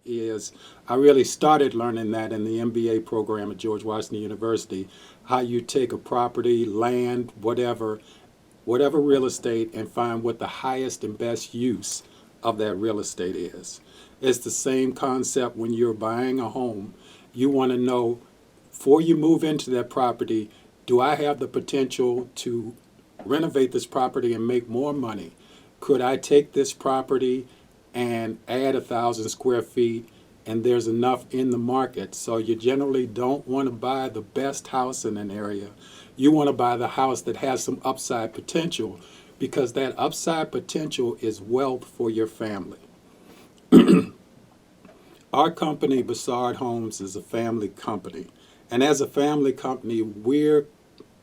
is I really started learning that in the MBA program at George Washington University, how you take a property, land, whatever real estate, and find what the highest and best use of that real estate is. It's the same concept when you're buying a home. You want to know before you move into that property, do I have the potential to renovate this property and make more money? Could I take this property and add 1,000 square feet and there's enough in the market? So you generally don't want to buy the best house in an area. You want to buy the house that has some upside potential because that upside potential is wealth for your family. Our company, Bossard Homes, is a family company. And as a family company, we're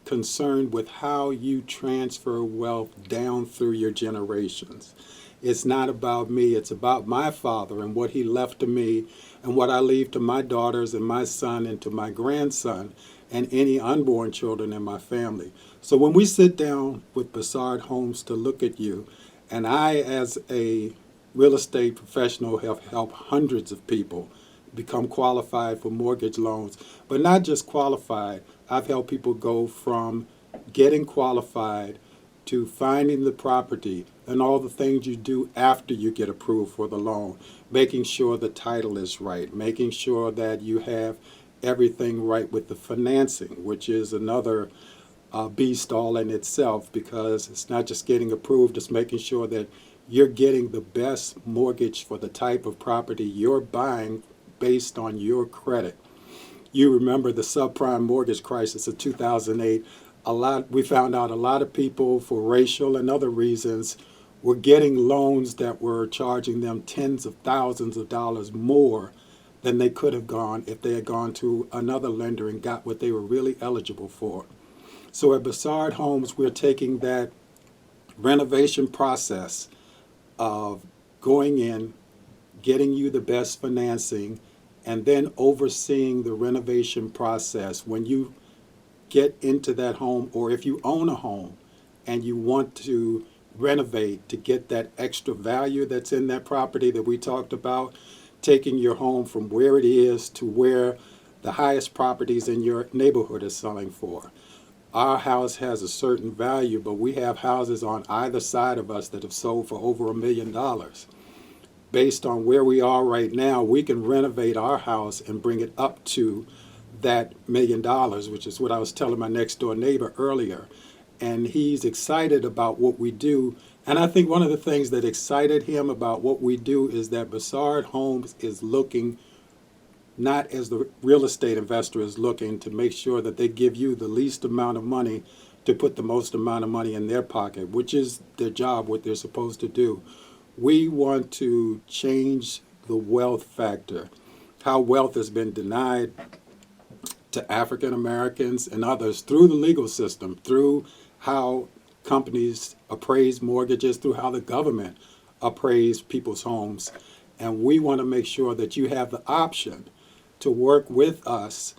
concerned with how you transfer wealth down through your generations. It's not about me, it's about my father and what he left to me and what I leave to my daughters and my son and to my grandson and any unborn children in my family. So when we sit down with Bossard Homes to look at you, and I, as a real estate professional, have helped hundreds of people become qualified for mortgage loans, but not just qualified. I've helped people go from getting qualified to finding the property and all the things you do after you get approved for the loan, making sure the title is right, making sure that you have everything right with the financing, which is another beast all in itself, because it's not just getting approved, it's making sure that you're getting the best mortgage for the type of property you're buying based on your credit. You remember the subprime mortgage crisis of 2008. We found out a lot of people, for racial and other reasons, were getting loans that were charging them tens of thousands of dollars more than they could have gone if they had gone to another lender and got what they were really eligible for. So at Bossard Homes, we're taking that renovation process of going in, getting you the best financing, and then overseeing the renovation process. When you get into that home, or if you own a home and you want to renovate to get that extra value that's in that property that we talked about, taking your home from where it is to where the highest properties in your neighborhood is selling for. Our house has a certain value, but we have houses on either side of us that have sold for over $1 million. Based on where we are right now, we can renovate our house and bring it up to that $1 million, which is what I was telling my next door neighbor earlier. And he's excited about what we do. And I think one of the things that excited him about what we do is that Bossard Homes is looking, not as the real estate investor is looking, to make sure that they give you the least amount of money to put the most amount of money in their pocket, which is their job, what they're supposed to do. We want to change the wealth factor, how wealth has been denied to African Americans and others through the legal system, through how companies appraise mortgages, through how the government appraise people's homes. And we want to make sure that you have the option to work with us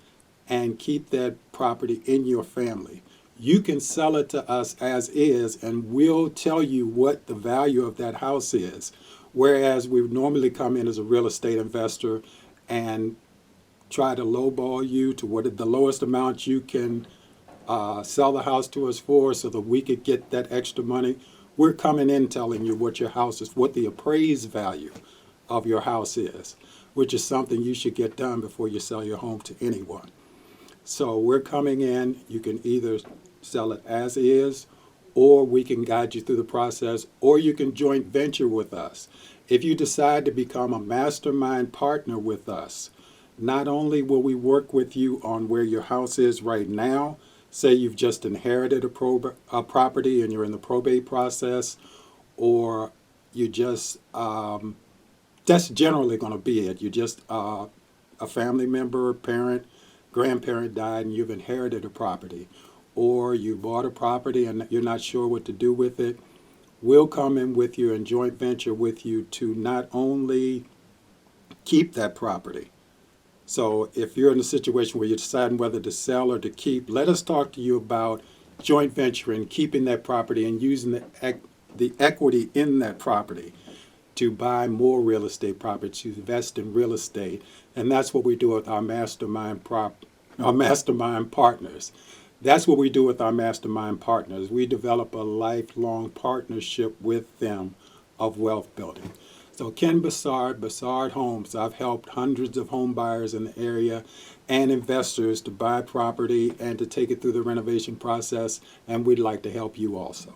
and keep that property in your family. You can sell it to us as is, and we'll tell you what the value of that house is. Whereas we would normally come in as a real estate investor and try to lowball you to what is the lowest amount you can sell the house to us for so that we could get that extra money. We're coming in telling you what your house is, what the appraised value of your house is, which is something you should get done before you sell your home to anyone. So we're coming in, you can either sell it as is, or we can guide you through the process, or you can joint venture with us. If you decide to become a mastermind partner with us, not only will we work with you on where your house is right now, say you've just inherited a property and you're in the probate process, or you just, that's generally going to be it. You just, a family member, parent, grandparent died and you've inherited a property, or you bought a property and you're not sure what to do with it. We'll come in with you and joint venture with you to not only keep that property. So if you're in a situation where you're deciding whether to sell or to keep, let us talk to you about joint venturing, keeping that property and using the equity in that property to buy more real estate property, to invest in real estate. And that's what we do with our mastermind partners. That's what we do with our mastermind partners. We develop a lifelong partnership with them of wealth building. So Ken Bossard, Bossard Homes, I've helped hundreds of home buyers in the area and investors to buy property and to take it through the renovation process, and we'd like to help you also.